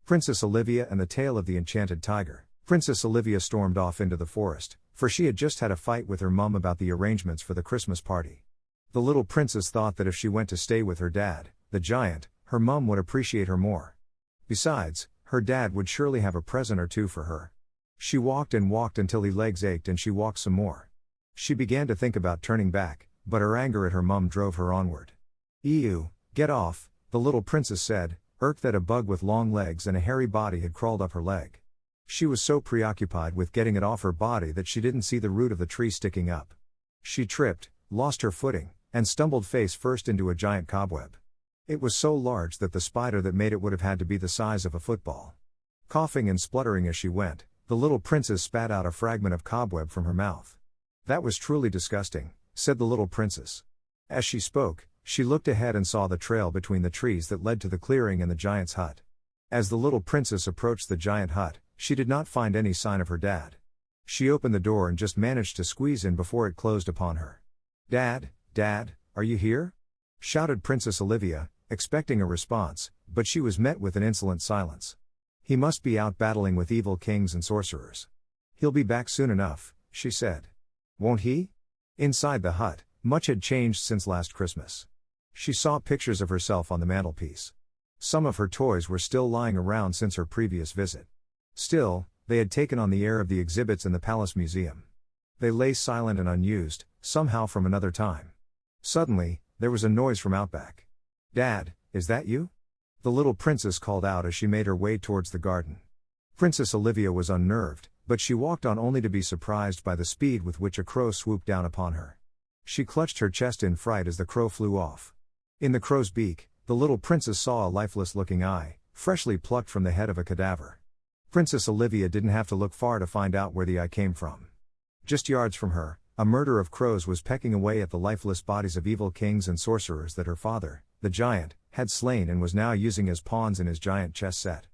Princess Olivia and the Tale of the Enchanted Tiger. Princess Olivia stormed off into the forest, for she had just had a fight with her mum about the arrangements for the Christmas party. The little princess thought that if she went to stay with her dad, the giant, her mum would appreciate her more. Besides, her dad would surely have a present or two for her. She walked and walked until her legs ached, and she walked some more. She began to think about turning back, but her anger at her mum drove her onward. "Ew, get off," the little princess said, irked that a bug with long legs and a hairy body had crawled up her leg. She was so preoccupied with getting it off her body that she didn't see the root of the tree sticking up. She tripped, lost her footing, and stumbled face first into a giant cobweb. It was so large that the spider that made it would have had to be the size of a football. Coughing and spluttering as she went, the little princess spat out a fragment of cobweb from her mouth. "That was truly disgusting," said the little princess. As she spoke, she looked ahead and saw the trail between the trees that led to the clearing and the giant's hut. As the little princess approached the giant hut, she did not find any sign of her dad. She opened the door and just managed to squeeze in before it closed upon her. "Dad, Dad, are you here?" shouted Princess Olivia, expecting a response, but she was met with an insolent silence. "He must be out battling with evil kings and sorcerers. He'll be back soon enough," she said. "Won't he?" Inside the hut, much had changed since last Christmas. She saw pictures of herself on the mantelpiece. Some of her toys were still lying around since her previous visit. Still, they had taken on the air of the exhibits in the Palace Museum. They lay silent and unused, somehow from another time. Suddenly, there was a noise from out back. "Dad, is that you?" the little princess called out as she made her way towards the garden. Princess Olivia was unnerved, but she walked on only to be surprised by the speed with which a crow swooped down upon her. She clutched her chest in fright as the crow flew off. In the crow's beak, the little princess saw a lifeless-looking eye, freshly plucked from the head of a cadaver. Princess Olivia didn't have to look far to find out where the eye came from. Just yards from her, a murder of crows was pecking away at the lifeless bodies of evil kings and sorcerers that her father, the giant, had slain and was now using as pawns in his giant chess set.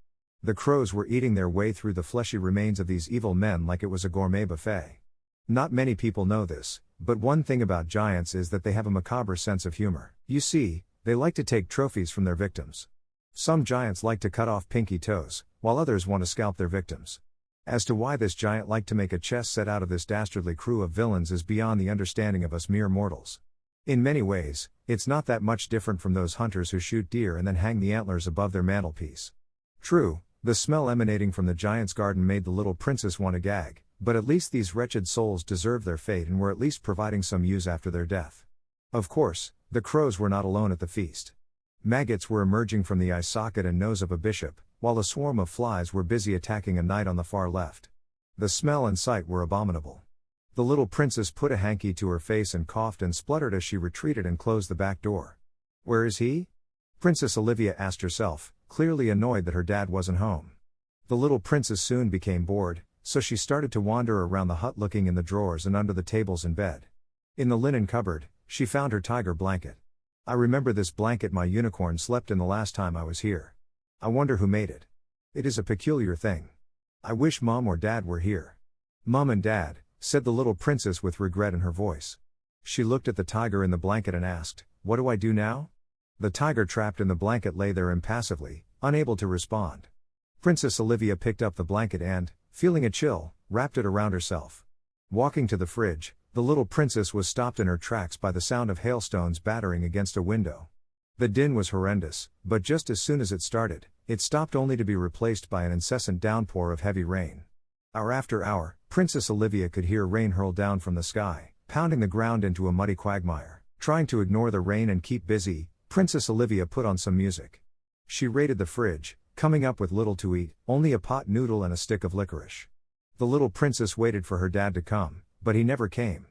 The crows were eating their way through the fleshy remains of these evil men like it was a gourmet buffet. Not many people know this, but one thing about giants is that they have a macabre sense of humor. You see, they like to take trophies from their victims. Some giants like to cut off pinky toes, while others want to scalp their victims. As to why this giant liked to make a chess set out of this dastardly crew of villains is beyond the understanding of us mere mortals. In many ways, it's not that much different from those hunters who shoot deer and then hang the antlers above their mantelpiece. True, the smell emanating from the giant's garden made the little princess want to gag, but at least these wretched souls deserved their fate and were at least providing some use after their death. Of course, the crows were not alone at the feast. Maggots were emerging from the eye socket and nose of a bishop, while a swarm of flies were busy attacking a knight on the far left. The smell and sight were abominable. The little princess put a hanky to her face and coughed and spluttered as she retreated and closed the back door. "Where is he?" Princess Olivia asked herself, clearly annoyed that her dad wasn't home. The little princess soon became bored, so she started to wander around the hut looking in the drawers and under the tables and bed. In the linen cupboard, she found her tiger blanket. "I remember this blanket my unicorn slept in the last time I was here. I wonder who made it. It is a peculiar thing. I wish Mom or Dad were here." "Mom and Dad," said the little princess with regret in her voice. She looked at the tiger in the blanket and asked, "What do I do now?" The tiger trapped in the blanket lay there impassively, unable to respond. Princess Olivia picked up the blanket and, feeling a chill, wrapped it around herself. Walking to the fridge, the little princess was stopped in her tracks by the sound of hailstones battering against a window. The din was horrendous, but just as soon as it started, it stopped only to be replaced by an incessant downpour of heavy rain. Hour after hour, Princess Olivia could hear rain hurl down from the sky, pounding the ground into a muddy quagmire. Trying to ignore the rain and keep busy, Princess Olivia put on some music. She raided the fridge, coming up with little to eat, only a pot noodle and a stick of licorice. The little princess waited for her dad to come, but he never came.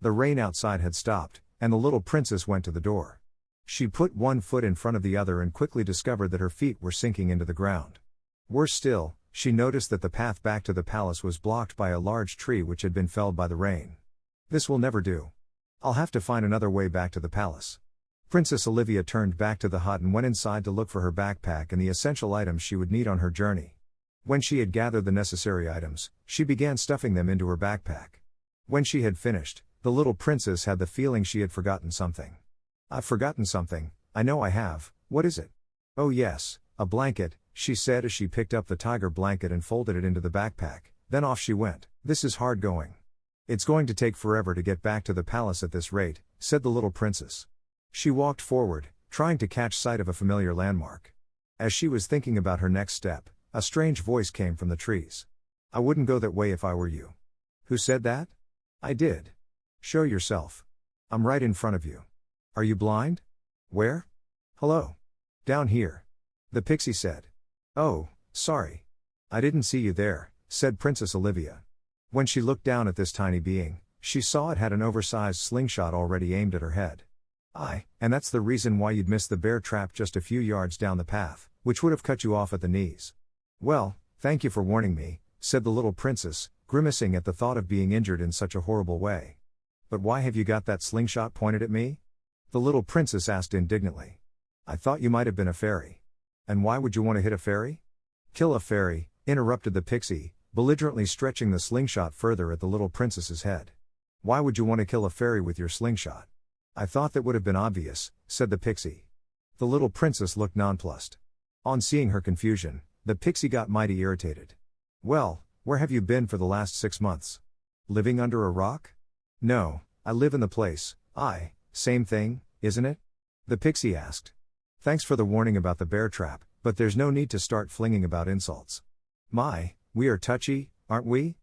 The rain outside had stopped, and the little princess went to the door. She put one foot in front of the other and quickly discovered that her feet were sinking into the ground. Worse still, she noticed that the path back to the palace was blocked by a large tree which had been felled by the rain. "This will never do. I'll have to find another way back to the palace." Princess Olivia turned back to the hut and went inside to look for her backpack and the essential items she would need on her journey. When she had gathered the necessary items, she began stuffing them into her backpack. When she had finished, the little princess had the feeling she had forgotten something. "I've forgotten something, I know I have, what is it?" "Oh yes, a blanket," she said as she picked up the tiger blanket and folded it into the backpack, then off she went. This is hard going. It's going to take forever to get back to the palace at this rate, said the little princess. She walked forward, trying to catch sight of a familiar landmark. As she was thinking about her next step, a strange voice came from the trees. I wouldn't go that way if I were you. Who said that? I did. Show yourself. I'm right in front of you. Are you blind? Where? Hello. Down here. The pixie said. Oh, sorry. I didn't see you there, said Princess Olivia. When she looked down at this tiny being, she saw it had an oversized slingshot already aimed at her head. And that's the reason why you'd missed the bear trap just a few yards down the path, which would have cut you off at the knees. Well, thank you for warning me, said the little princess, grimacing at the thought of being injured in such a horrible way. But why have you got that slingshot pointed at me? The little princess asked indignantly. I thought you might have been a fairy. And why would you want to hit a fairy? Kill a fairy, interrupted the pixie, belligerently stretching the slingshot further at the little princess's head. Why would you want to kill a fairy with your slingshot? I thought that would have been obvious, said the pixie. The little princess looked nonplussed. On seeing her confusion, the pixie got mighty irritated. Well, where have you been for the last 6 months? Living under a rock? No, I live in the place. Same thing, isn't it? The pixie asked. Thanks for the warning about the bear trap, but there's no need to start flinging about insults. We are touchy, aren't we?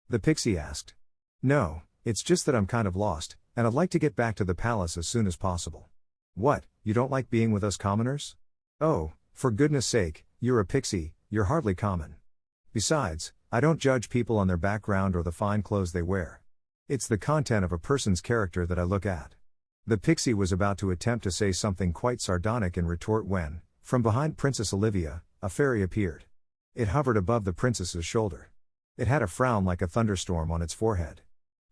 The pixie asked. No, it's just that I'm kind of lost, and I'd like to get back to the palace as soon as possible. What, you don't like being with us commoners? Oh, for goodness sake, you're a pixie, you're hardly common. Besides, I don't judge people on their background or the fine clothes they wear. It's the content of a person's character that I look at. The pixie was about to attempt to say something quite sardonic in retort when, from behind Princess Olivia, a fairy appeared. It hovered above the princess's shoulder. It had a frown like a thunderstorm on its forehead.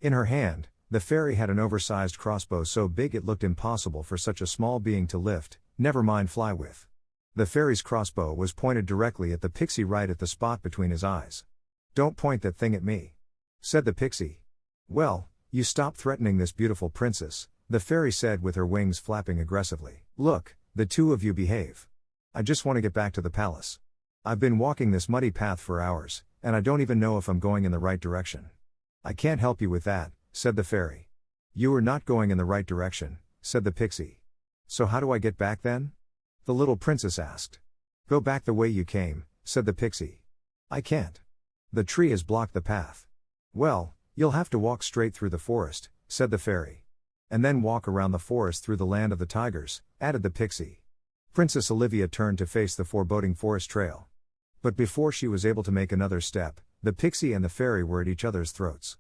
In her hand, the fairy had an oversized crossbow so big it looked impossible for such a small being to lift, never mind fly with. The fairy's crossbow was pointed directly at the pixie right at the spot between his eyes. Don't point that thing at me, said the pixie. Well, you stop threatening this beautiful princess, the fairy said with her wings flapping aggressively. Look, the two of you behave. I just want to get back to the palace. I've been walking this muddy path for hours, and I don't even know if I'm going in the right direction. I can't help you with that, said the fairy. You are not going in the right direction, said the pixie. So how do I get back then? The little princess asked. Go back the way you came, said the pixie. I can't. The tree has blocked the path. Well, you'll have to walk straight through the forest, said the fairy. And then walk around the forest through the land of the tigers, added the pixie. Princess Olivia turned to face the foreboding forest trail. But before she was able to make another step, the pixie and the fairy were at each other's throats.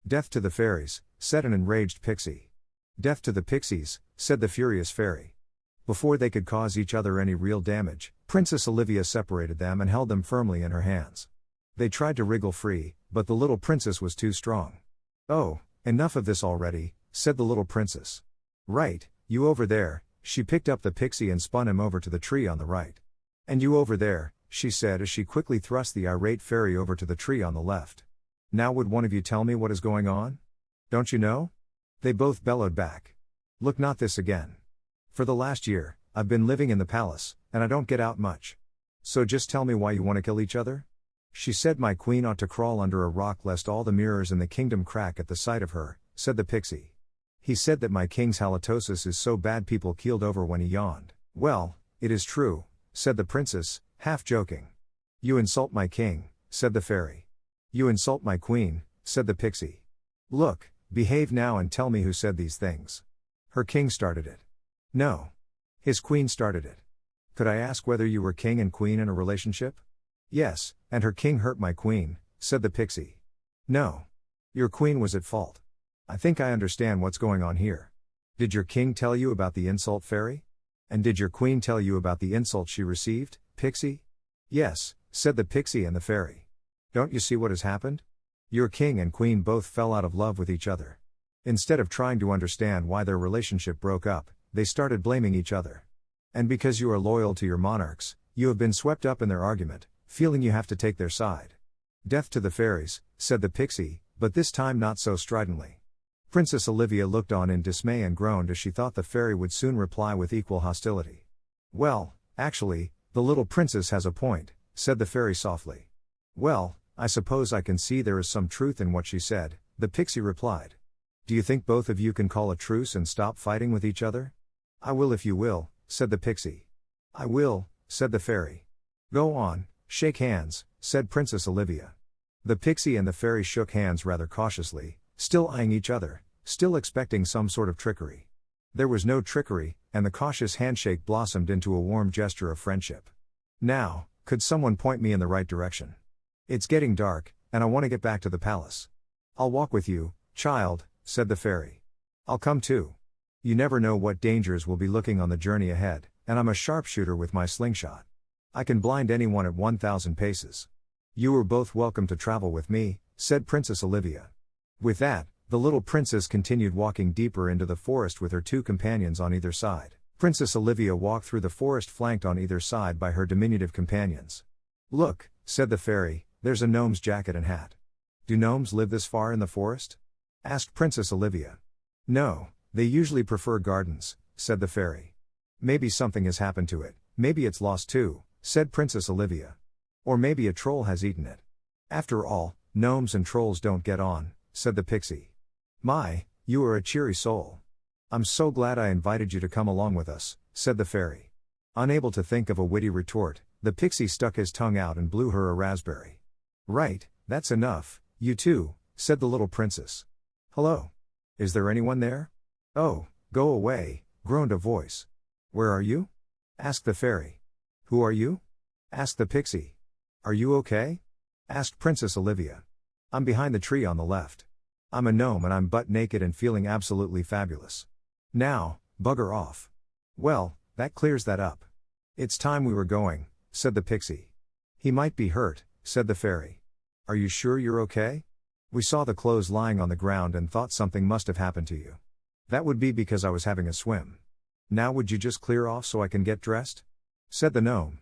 Death to the fairies, said an enraged pixie. Death to the pixies, said the furious fairy. Before they could cause each other any real damage, Princess Olivia separated them and held them firmly in her hands. They tried to wriggle free, but the little princess was too strong. Oh, enough of this already, said the little princess. Right, you over there, she picked up the pixie and spun him over to the tree on the right. And you over there, she said as she quickly thrust the irate fairy over to the tree on the left. Now would one of you tell me what is going on? Don't you know? They both bellowed back. Look, not this again. For the last year, I've been living in the palace, and I don't get out much. So just tell me why you want to kill each other? She said my queen ought to crawl under a rock lest all the mirrors in the kingdom crack at the sight of her, said the pixie. He said that my king's halitosis is so bad people keeled over when he yawned. Well, it is true, said the princess, half joking. You insult my king, said the fairy. You insult my queen, said the pixie. Look, behave now and tell me who said these things. Her king started it. No. His queen started it. Could I ask whether you were king and queen in a relationship? Yes, and her king hurt my queen, said the pixie. No. Your queen was at fault. I think I understand what's going on here. Did your king tell you about the insult fairy? And did your queen tell you about the insult she received, pixie? Yes, said the pixie and the fairy. Don't you see what has happened? Your king and queen both fell out of love with each other. Instead of trying to understand why their relationship broke up, they started blaming each other. And because you are loyal to your monarchs, you have been swept up in their argument, feeling you have to take their side. Death to the fairies, said the pixie, but this time not so stridently. Princess Olivia looked on in dismay and groaned as she thought the fairy would soon reply with equal hostility. Well, actually, the little princess has a point, said the fairy softly. Well, I suppose I can see there is some truth in what she said, the pixie replied. Do you think both of you can call a truce and stop fighting with each other? I will if you will, said the pixie. I will, said the fairy. Go on, shake hands, said Princess Olivia. The pixie and the fairy shook hands rather cautiously, still eyeing each other, still expecting some sort of trickery. There was no trickery, and the cautious handshake blossomed into a warm gesture of friendship. Now, could someone point me in the right direction? It's getting dark, and I want to get back to the palace. I'll walk with you, child, said the fairy. I'll come too. You never know what dangers will be looking on the journey ahead, and I'm a sharpshooter with my slingshot. I can blind anyone at 1,000 paces. You are both welcome to travel with me, said Princess Olivia. With that, the little princess continued walking deeper into the forest with her two companions on either side. Princess Olivia walked through the forest flanked on either side by her diminutive companions. Look, said the fairy, there's a gnome's jacket and hat. Do gnomes live this far in the forest? Asked Princess Olivia. No, they usually prefer gardens, said the fairy. Maybe something has happened to it, maybe it's lost too, said Princess Olivia. Or maybe a troll has eaten it. After all, gnomes and trolls don't get on, said the pixie. My, you are a cheery soul. I'm so glad I invited you to come along with us, said the fairy. Unable to think of a witty retort, the pixie stuck his tongue out and blew her a raspberry. Right, that's enough, you too, said the little princess. Hello. Is there anyone there? Oh, go away, groaned a voice. Where are you? Asked the fairy. Who are you? Asked the pixie. Are you okay? Asked Princess Olivia. I'm behind the tree on the left. I'm a gnome and I'm butt naked and feeling absolutely fabulous. Now, bugger off. Well, that clears that up. It's time we were going, said the pixie. He might be hurt, said the fairy. Are you sure you're okay? We saw the clothes lying on the ground and thought something must have happened to you. That would be because I was having a swim. Now would you just clear off so I can get dressed? Said the gnome.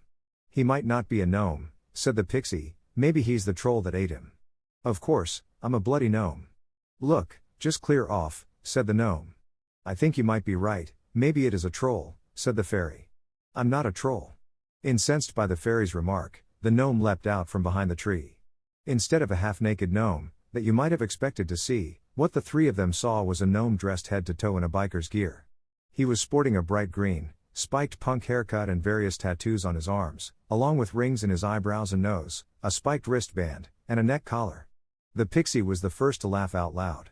He might not be a gnome, said the pixie, maybe he's the troll that ate him. Of course, I'm a bloody gnome. Look, just clear off, said the gnome. I think you might be right, maybe it is a troll, said the fairy. I'm not a troll. Incensed by the fairy's remark, the gnome leapt out from behind the tree. Instead of a half-naked gnome, that you might have expected to see, what the three of them saw was a gnome dressed head to toe in a biker's gear. He was sporting a bright green, spiked punk haircut and various tattoos on his arms, along with rings in his eyebrows and nose, a spiked wristband, and a neck collar. The pixie was the first to laugh out loud.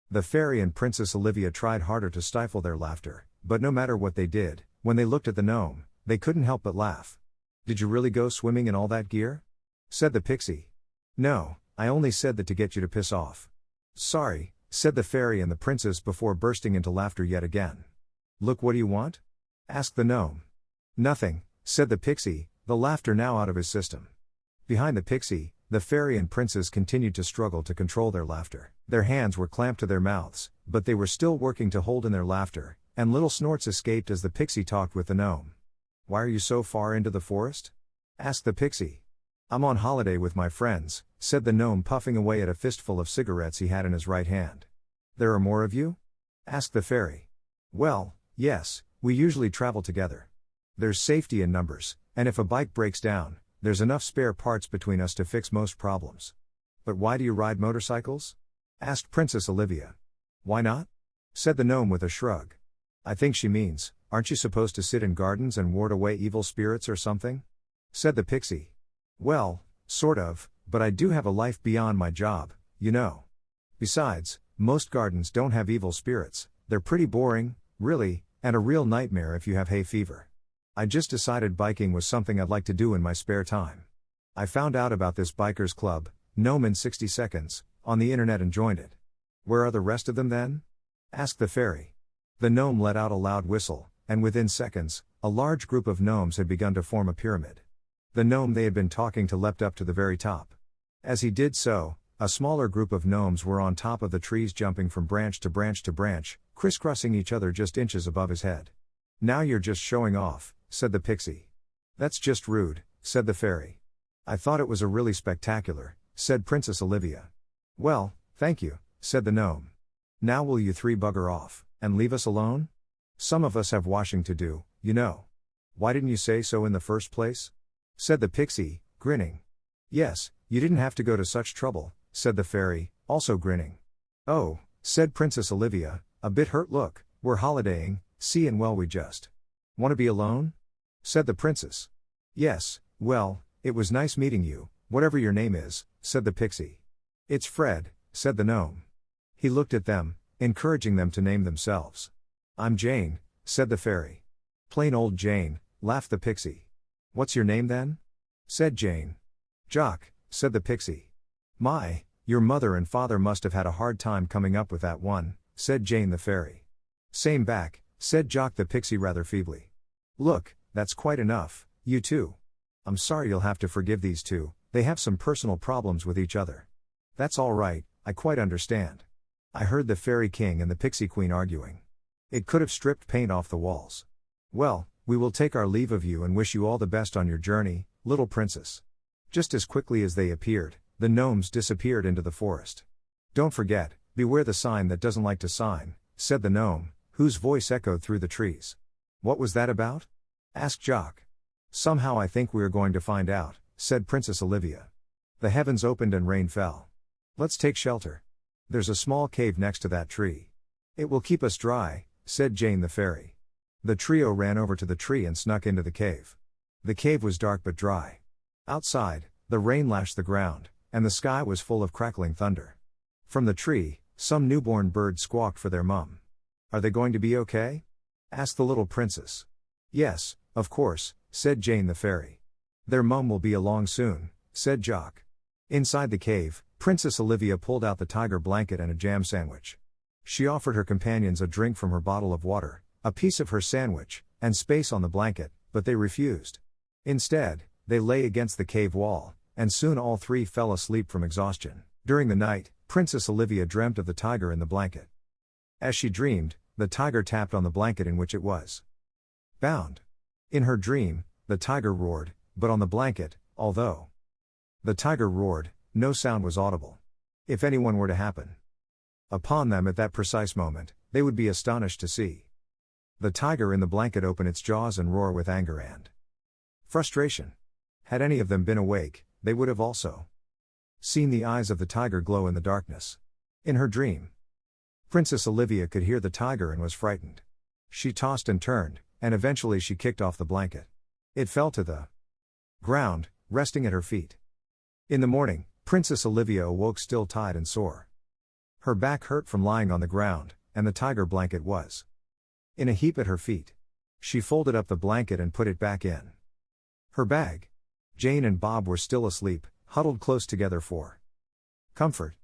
The fairy and Princess Olivia tried harder to stifle their laughter, but no matter what they did, when they looked at the gnome, they couldn't help but laugh. Did you really go swimming in all that gear? Said the pixie. No, I only said that to get you to piss off. Sorry, said the fairy and the princess before bursting into laughter yet again. Look, what do you want? Asked the gnome. Nothing, said the pixie, the laughter now out of his system. Behind the pixie, the fairy and princess continued to struggle to control their laughter. Their hands were clamped to their mouths, but they were still working to hold in their laughter, and little snorts escaped as the pixie talked with the gnome. Why are you so far into the forest? Asked the pixie. I'm on holiday with my friends, said the gnome puffing away at a fistful of cigarettes he had in his right hand. There are more of you? Asked the fairy. Well, yes, we usually travel together. There's safety in numbers, and if a bike breaks down, there's enough spare parts between us to fix most problems. But why do you ride motorcycles? Asked Princess Olivia. Why not? Said the gnome with a shrug. I think she means, aren't you supposed to sit in gardens and ward away evil spirits or something? Said the pixie. Well, sort of, but I do have a life beyond my job, you know. Besides, most gardens don't have evil spirits, they're pretty boring, really, and a real nightmare if you have hay fever. I just decided biking was something I'd like to do in my spare time. I found out about this bikers club, Gnome in 60 Seconds, on the internet and joined it. Where are the rest of them then? Asked the fairy. The gnome let out a loud whistle, and within seconds, a large group of gnomes had begun to form a pyramid. The gnome they had been talking to leapt up to the very top. As he did so, a smaller group of gnomes were on top of the trees jumping from branch to branch to branch, crisscrossing each other just inches above his head. Now you're just showing off, said the pixie. That's just rude, said the fairy. I thought it was a really spectacular, said Princess Olivia. Well, thank you, said the gnome. Now will you three bugger off, and leave us alone? Some of us have washing to do, you know. Why didn't you say so in the first place? Said the pixie, grinning. Yes, you didn't have to go to such trouble, said the fairy, also grinning. Oh, said Princess Olivia, a bit hurt. Look, we're holidaying, see, and well, we just want to be alone? Said the princess. Yes, well, it was nice meeting you, whatever your name is, said the pixie. It's Fred, said the gnome. He looked at them, encouraging them to name themselves. I'm Jane, said the fairy. Plain old Jane, laughed the pixie. What's your name then? Said Jane. Jock, said the pixie. My, your mother and father must have had a hard time coming up with that one, said Jane the fairy. Same back, said Jock the pixie rather feebly. Look, that's quite enough, you two. I'm sorry, you'll have to forgive these two, they have some personal problems with each other. That's all right, I quite understand. I heard the fairy king and the pixie queen arguing. It could have stripped paint off the walls. Well, we will take our leave of you and wish you all the best on your journey, little princess. Just as quickly as they appeared, the gnomes disappeared into the forest. Don't forget, beware the sign that doesn't like to sign, said the gnome, whose voice echoed through the trees. What was that about? Asked Jock. Somehow I think we are going to find out, said Princess Olivia. The heavens opened and rain fell. Let's take shelter. There's a small cave next to that tree. It will keep us dry, said Jane the fairy. The trio ran over to the tree and snuck into the cave. The cave was dark but dry. Outside, the rain lashed the ground, and the sky was full of crackling thunder. From the tree, some newborn birds squawked for their mum. Are they going to be okay? Asked the little princess. Yes, of course, said Jane the fairy. Their mum will be along soon, said Jock. Inside the cave, Princess Olivia pulled out the tiger blanket and a jam sandwich. She offered her companions a drink from her bottle of water, a piece of her sandwich, and space on the blanket, but they refused. Instead, they lay against the cave wall, and soon all three fell asleep from exhaustion. During the night, Princess Olivia dreamt of the tiger in the blanket. As she dreamed, the tiger tapped on the blanket in which it was bound. In her dream, the tiger roared, but on the blanket, although the tiger roared, no sound was audible. If anyone were to happen upon them at that precise moment, they would be astonished to see the tiger in the blanket open its jaws and roar with anger and frustration. Had any of them been awake, they would have also seen the eyes of the tiger glow in the darkness. In her dream, Princess Olivia could hear the tiger and was frightened. She tossed and turned, and eventually she kicked off the blanket. It fell to the ground, resting at her feet. In the morning, Princess Olivia awoke still tired and sore. Her back hurt from lying on the ground, and the tiger blanket was in a heap at her feet. She folded up the blanket and put it back in her bag. Jane and Bob were still asleep, huddled close together for comfort.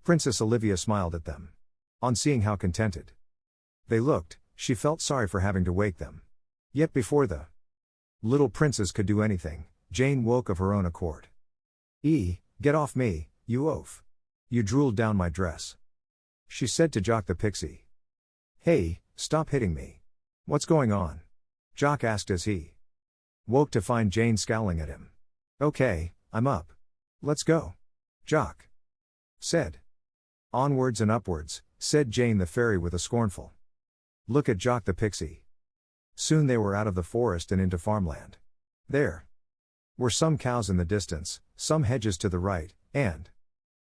Princess Olivia smiled at them. On seeing how contented they looked, she felt sorry for having to wake them. Yet before the little princess could do anything, Jane woke of her own accord. Get off me, you oaf. You drooled down my dress. She said to Jock the pixie. Hey, stop hitting me. What's going on? Jock asked as he woke to find Jane scowling at him. Okay, I'm up. Let's go. Jock said. Onwards and upwards, said Jane the fairy with a scornful look at Jock the pixie. Soon they were out of the forest and into farmland. There were some cows in the distance, some hedges to the right, and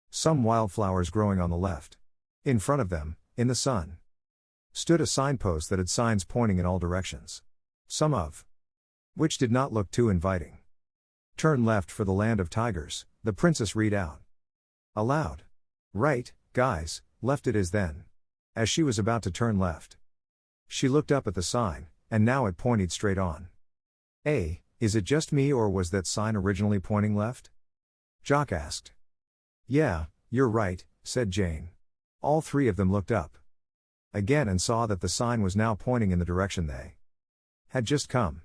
some wildflowers growing on the left. In front of them, in the sun, stood a signpost that had signs pointing in all directions, some of which did not look too inviting. Turn left for the land of tigers, the princess read out aloud. Right, guys, left it is then. As she was about to turn left, she looked up at the sign, and now it pointed straight on. Is it just me or was that sign originally pointing left? Jock asked. Yeah, you're right, said Jane. All three of them looked up again and saw that the sign was now pointing in the direction they had just come.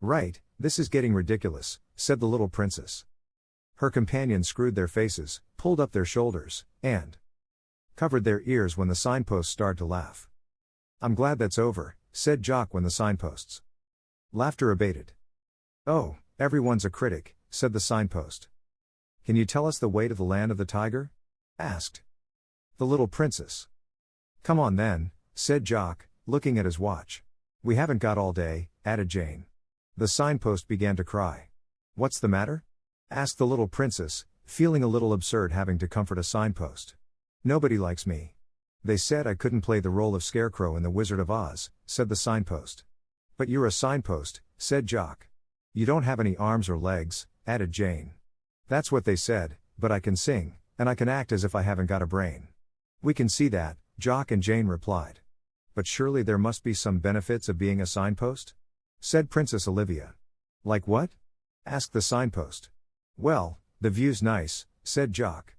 Right, this is getting ridiculous, said the little princess. Her companions screwed their faces, pulled up their shoulders, and covered their ears when the signposts started to laugh. I'm glad that's over, said Jock when the signposts laughter abated. Oh, everyone's a critic, said the signpost. Can you tell us the way to the land of the tiger? Asked the little princess. Come on then, said Jock, looking at his watch. We haven't got all day, added Jane. The signpost began to cry. What's the matter? asked the little princess, feeling a little absurd having to comfort a signpost. Nobody likes me. They said I couldn't play the role of Scarecrow in The Wizard of Oz, said the signpost. But you're a signpost, said Jock. You don't have any arms or legs, added Jane. That's what they said, but I can sing, and I can act as if I haven't got a brain. We can see that, Jock and Jane replied. But surely there must be some benefits of being a signpost? Said Princess Olivia. Like what? Asked the signpost. Well, the view's nice, said Jock.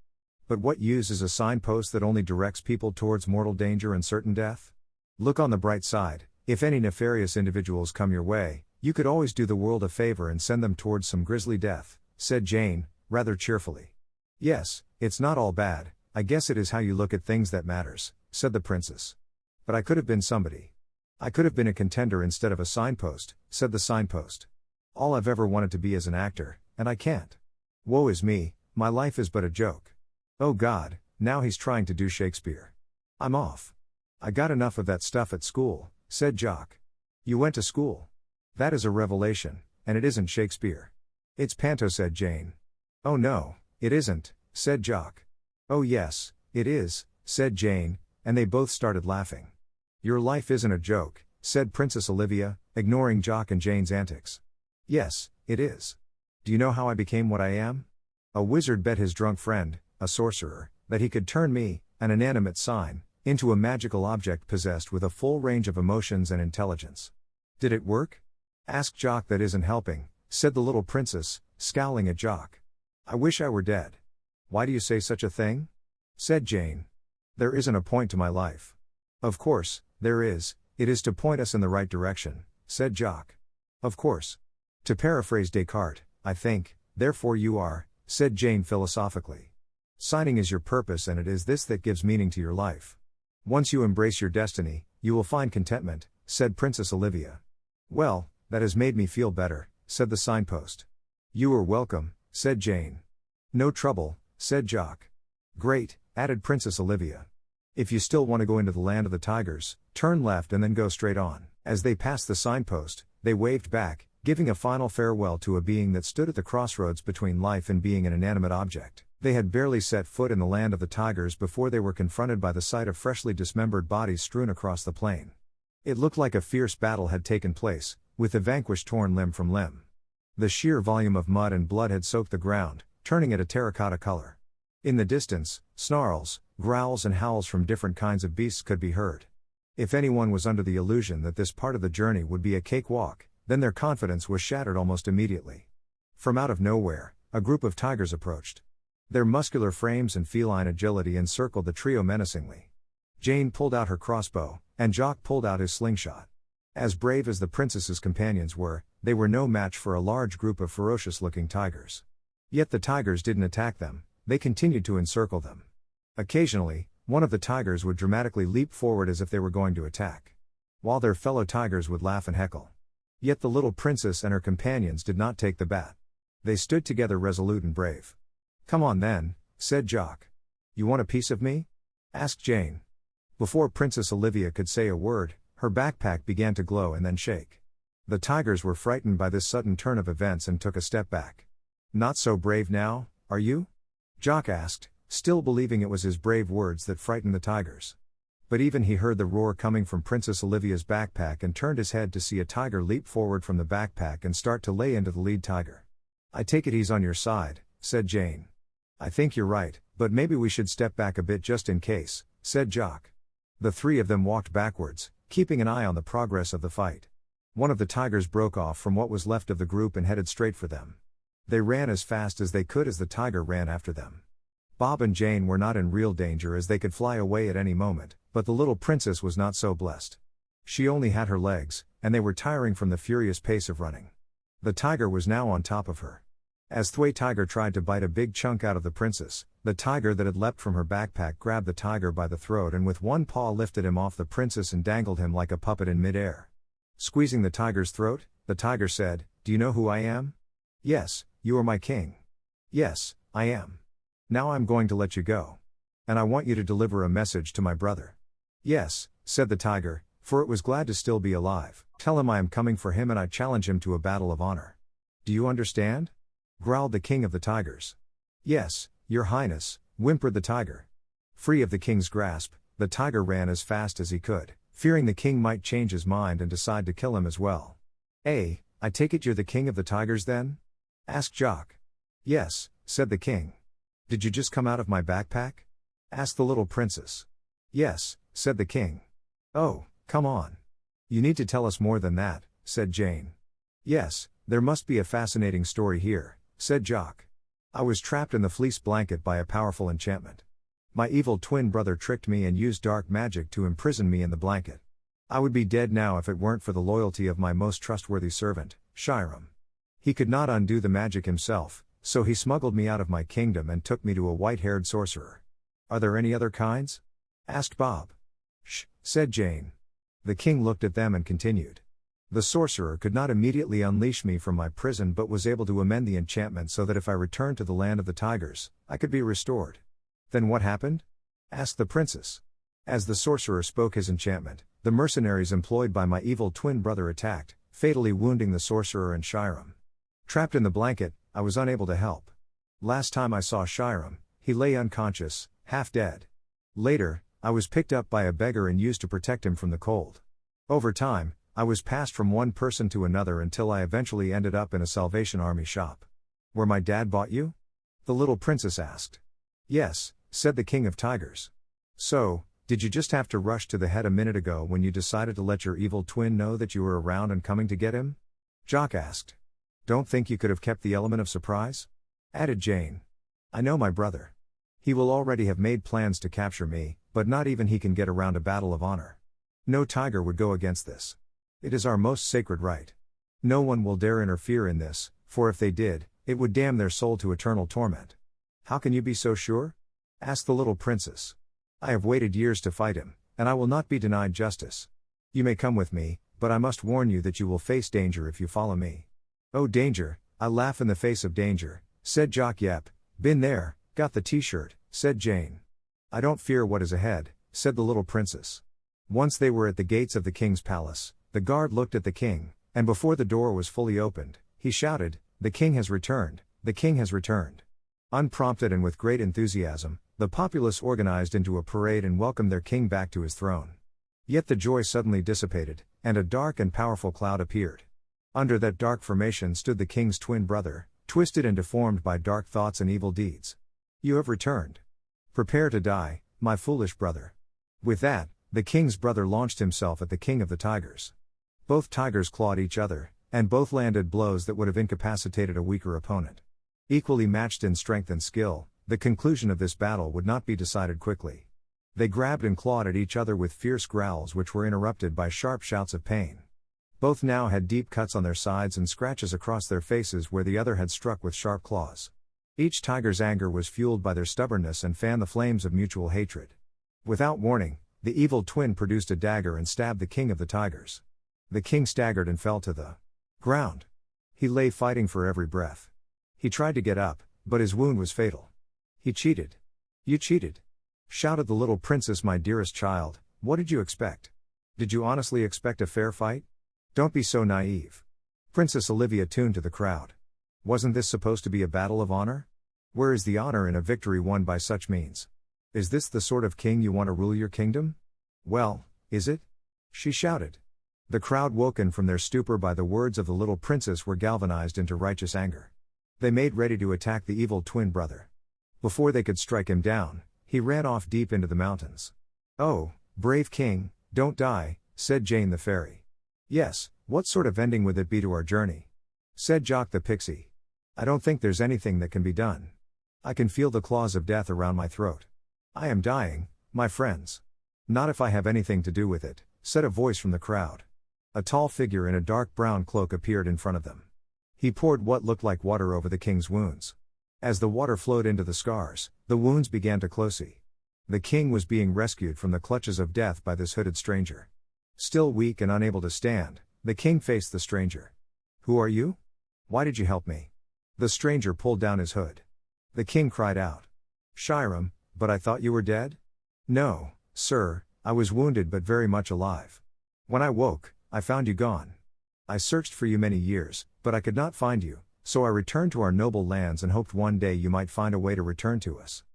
But what use is a signpost that only directs people towards mortal danger and certain death? Look on the bright side, if any nefarious individuals come your way, you could always do the world a favor and send them towards some grisly death, said Jane, rather cheerfully. Yes, it's not all bad, I guess it is how you look at things that matters, said the princess. But I could have been somebody. I could have been a contender instead of a signpost, said the signpost. All I've ever wanted to be is an actor, and I can't. Woe is me, my life is but a joke. Oh God, now he's trying to do Shakespeare. I'm off. I got enough of that stuff at school, said Jock. You went to school? That is a revelation, and it isn't Shakespeare. It's Panto, said Jane. Oh no, it isn't, said Jock. Oh yes, it is, said Jane, and they both started laughing. Your life isn't a joke, said Princess Olivia, ignoring Jock and Jane's antics. Yes, it is. Do you know how I became what I am? A wizard bet his drunk friend, a sorcerer, that he could turn me, an inanimate sign, into a magical object possessed with a full range of emotions and intelligence. Did it work? Ask Jock. That isn't helping, said the little princess, scowling at Jock. I wish I were dead. Why do you say such a thing? Said Jane. There isn't a point to my life. Of course, there is, it is to point us in the right direction, said Jock. Of course. To paraphrase Descartes, I think, therefore you are, said Jane philosophically. Signing is your purpose, and it is this that gives meaning to your life. Once you embrace your destiny, you will find contentment, said Princess Olivia. Well, that has made me feel better, said the signpost. You are welcome, said Jane. No trouble, said Jock. Great, added Princess Olivia. If you still want to go into the land of the tigers, turn left and then go straight on. As they passed the signpost, they waved back, giving a final farewell to a being that stood at the crossroads between life and being an inanimate object. They had barely set foot in the land of the tigers before they were confronted by the sight of freshly dismembered bodies strewn across the plain. It looked like a fierce battle had taken place, with the vanquished torn limb from limb. The sheer volume of mud and blood had soaked the ground, turning it a terracotta color. In the distance, snarls, growls and howls from different kinds of beasts could be heard. If anyone was under the illusion that this part of the journey would be a cakewalk, then their confidence was shattered almost immediately. From out of nowhere, a group of tigers approached. Their muscular frames and feline agility encircled the trio menacingly. Jane pulled out her crossbow, and Jock pulled out his slingshot. As brave as the princess's companions were, they were no match for a large group of ferocious-looking tigers. Yet the tigers didn't attack them, they continued to encircle them. Occasionally, one of the tigers would dramatically leap forward as if they were going to attack, while their fellow tigers would laugh and heckle. Yet the little princess and her companions did not take the bat. They stood together resolute and brave. Come on then, said Jock. You want a piece of me? Asked Jane. Before Princess Olivia could say a word, her backpack began to glow and then shake. The tigers were frightened by this sudden turn of events and took a step back. Not so brave now, are you? Jock asked, still believing it was his brave words that frightened the tigers. But even he heard the roar coming from Princess Olivia's backpack and turned his head to see a tiger leap forward from the backpack and start to lay into the lead tiger. I take it he's on your side, said Jane. I think you're right, but maybe we should step back a bit just in case, said Jock. The three of them walked backwards, keeping an eye on the progress of the fight. One of the tigers broke off from what was left of the group and headed straight for them. They ran as fast as they could as the tiger ran after them. Bob and Jane were not in real danger as they could fly away at any moment, but the little princess was not so blessed. She only had her legs, and they were tiring from the furious pace of running. The tiger was now on top of her. As Thway Tiger tried to bite a big chunk out of the princess, the tiger that had leapt from her backpack grabbed the tiger by the throat and with one paw lifted him off the princess and dangled him like a puppet in mid-air. Squeezing the tiger's throat, the tiger said, "Do you know who I am?" "Yes, you are my king." "Yes, I am. Now I'm going to let you go. And I want you to deliver a message to my brother." "Yes," said the tiger, for it was glad to still be alive. "Tell him I am coming for him and I challenge him to a battle of honor. Do you understand?" growled the king of the tigers. Yes, your highness, whimpered the tiger. Free of the king's grasp, the tiger ran as fast as he could, fearing the king might change his mind and decide to kill him as well. I take it you're the king of the tigers then? Asked Jock. Yes, said the king. Did you just come out of my backpack? Asked the little princess. Yes, said the king. Oh, come on. You need to tell us more than that, said Jane. Yes, there must be a fascinating story here, said Jock. I was trapped in the fleece blanket by a powerful enchantment. My evil twin brother tricked me and used dark magic to imprison me in the blanket. I would be dead now if it weren't for the loyalty of my most trustworthy servant, Shiram. He could not undo the magic himself, so he smuggled me out of my kingdom and took me to a white-haired sorcerer. Are there any other kinds? Asked Bob. Shh, said Jane. The king looked at them and continued. The sorcerer could not immediately unleash me from my prison but was able to amend the enchantment so that if I returned to the land of the tigers, I could be restored. Then what happened? Asked the princess. As the sorcerer spoke his enchantment, the mercenaries employed by my evil twin brother attacked, fatally wounding the sorcerer and Shiram. Trapped in the blanket, I was unable to help. Last time I saw Shiram, he lay unconscious, half dead. Later, I was picked up by a beggar and used to protect him from the cold. Over time, I was passed from one person to another until I eventually ended up in a Salvation Army shop. Where my dad bought you? The little princess asked. Yes, said the king of tigers. So, did you just have to rush to the head a minute ago when you decided to let your evil twin know that you were around and coming to get him? Jock asked. Don't think you could have kept the element of surprise? Added Jane. I know my brother. He will already have made plans to capture me, but not even he can get around a battle of honor. No tiger would go against this. It is our most sacred right. No one will dare interfere in this, for if they did, it would damn their soul to eternal torment. How can you be so sure? Asked the little princess. I have waited years to fight him, and I will not be denied justice. You may come with me, but I must warn you that you will face danger if you follow me. Oh danger, I laugh in the face of danger, said Jock. Yep, been there, got the t-shirt, said Jane. I don't fear what is ahead, said the little princess. Once they were at the gates of the king's palace, the guard looked at the king, and before the door was fully opened, he shouted, The king has returned, the king has returned. Unprompted and with great enthusiasm, the populace organized into a parade and welcomed their king back to his throne. Yet the joy suddenly dissipated, and a dark and powerful cloud appeared. Under that dark formation stood the king's twin brother, twisted and deformed by dark thoughts and evil deeds. You have returned. Prepare to die, my foolish brother. With that, the king's brother launched himself at the king of the tigers. Both tigers clawed each other, and both landed blows that would have incapacitated a weaker opponent. Equally matched in strength and skill, the conclusion of this battle would not be decided quickly. They grabbed and clawed at each other with fierce growls which were interrupted by sharp shouts of pain. Both now had deep cuts on their sides and scratches across their faces where the other had struck with sharp claws. Each tiger's anger was fueled by their stubbornness and fanned the flames of mutual hatred. Without warning, the evil twin produced a dagger and stabbed the king of the tigers. The king staggered and fell to the ground. He lay fighting for every breath. He tried to get up, but his wound was fatal. He cheated. You cheated! Shouted the little princess. My dearest child, what did you expect? Did you honestly expect a fair fight? Don't be so naive. Princess Olivia tuned to the crowd. Wasn't this supposed to be a battle of honor? Where is the honor in a victory won by such means? Is this the sort of king you want to rule your kingdom? Well, is it? She shouted. The crowd, woken from their stupor by the words of the little princess, were galvanized into righteous anger. They made ready to attack the evil twin brother. Before they could strike him down, he ran off deep into the mountains. Oh, brave king, don't die, said Jane the fairy. Yes, what sort of ending would it be to our journey? Said Jock the pixie. I don't think there's anything that can be done. I can feel the claws of death around my throat. I am dying, my friends. Not if I have anything to do with it, said a voice from the crowd. A tall figure in a dark brown cloak appeared in front of them. He poured what looked like water over the king's wounds. As the water flowed into the scars, the wounds began to close. The king was being rescued from the clutches of death by this hooded stranger. Still weak and unable to stand, the king faced the stranger. Who are you? Why did you help me? The stranger pulled down his hood. The king cried out. Shiram, but I thought you were dead? No, sir, I was wounded but very much alive. When I woke, I found you gone. I searched for you many years, but I could not find you, So I returned to our noble lands and hoped one day you might find a way to return to us.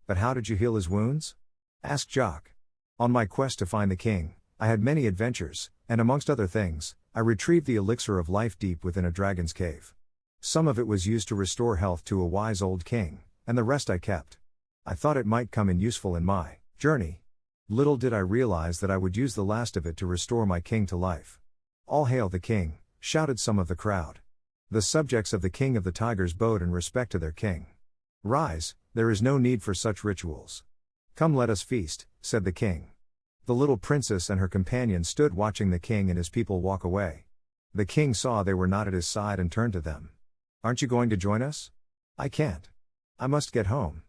But how did you heal his wounds? Asked Jock. On my quest to find the king, I had many adventures, and amongst other things, I retrieved the elixir of life deep within a dragon's cave. Some of it was used to restore health to a wise old king, and the rest I kept. I thought it might come in useful in my journey. Little did I realize that I would use the last of it to restore my king to life. All hail the king, shouted some of the crowd. The subjects of the king of the tigers bowed in respect to their king. Rise, there is no need for such rituals. Come, let us feast, said the king. The little princess and her companion stood watching the king and his people walk away. The king saw they were not at his side and turned to them. Aren't you going to join us? I can't. I must get home.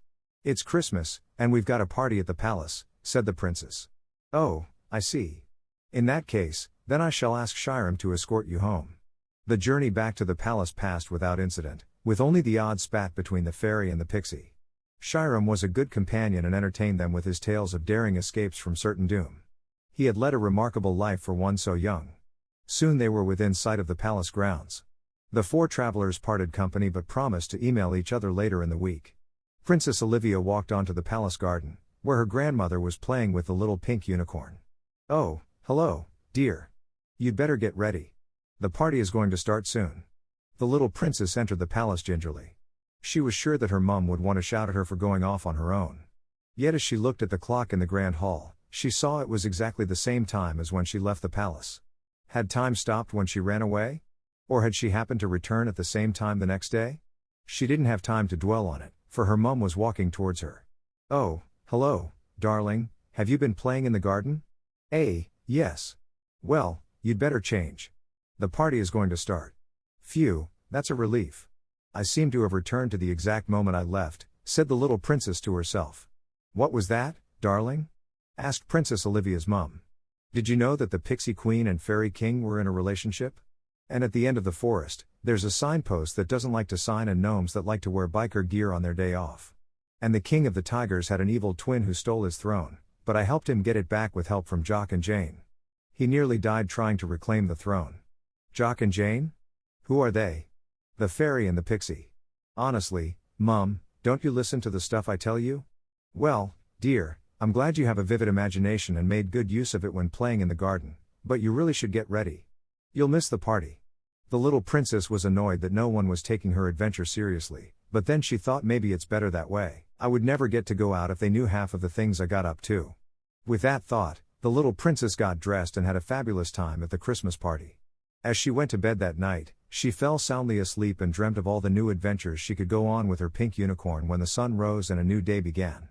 It's Christmas, and we've got a party at the palace, said the princess. Oh, I see. In that case, then I shall ask Shyram to escort you home. The journey back to the palace passed without incident, with only the odd spat between the fairy and the pixie. Shyram was a good companion and entertained them with his tales of daring escapes from certain doom. He had led a remarkable life for one so young. Soon they were within sight of the palace grounds. The four travelers parted company but promised to email each other later in the week. Princess Olivia walked onto the palace garden, where her grandmother was playing with the little pink unicorn. Oh, hello, dear. You'd better get ready. The party is going to start soon. The little princess entered the palace gingerly. She was sure that her mum would want to shout at her for going off on her own. Yet as she looked at the clock in the grand hall, she saw it was exactly the same time as when she left the palace. Had time stopped when she ran away? Or had she happened to return at the same time the next day? She didn't have time to dwell on it, for her mum was walking towards her. Oh, hello, darling, have you been playing in the garden? Yes. Well, you'd better change. The party is going to start. Phew, that's a relief. I seem to have returned to the exact moment I left, said the little princess to herself. What was that, darling? Asked Princess Olivia's mum. Did you know that the Pixie Queen and Fairy King were in a relationship? And at the end of the forest, there's a signpost that doesn't like to sign and gnomes that like to wear biker gear on their day off. And the king of the tigers had an evil twin who stole his throne, but I helped him get it back with help from Jock and Jane. He nearly died trying to reclaim the throne. Jock and Jane? Who are they? The fairy and the pixie. Honestly, Mum, don't you listen to the stuff I tell you? Well, dear, I'm glad you have a vivid imagination and made good use of it when playing in the garden, but you really should get ready. You'll miss the party. The little princess was annoyed that no one was taking her adventure seriously, but then she thought maybe it's better that way. I would never get to go out if they knew half of the things I got up to. With that thought, the little princess got dressed and had a fabulous time at the Christmas party. As she went to bed that night, she fell soundly asleep and dreamt of all the new adventures she could go on with her pink unicorn when the sun rose and a new day began.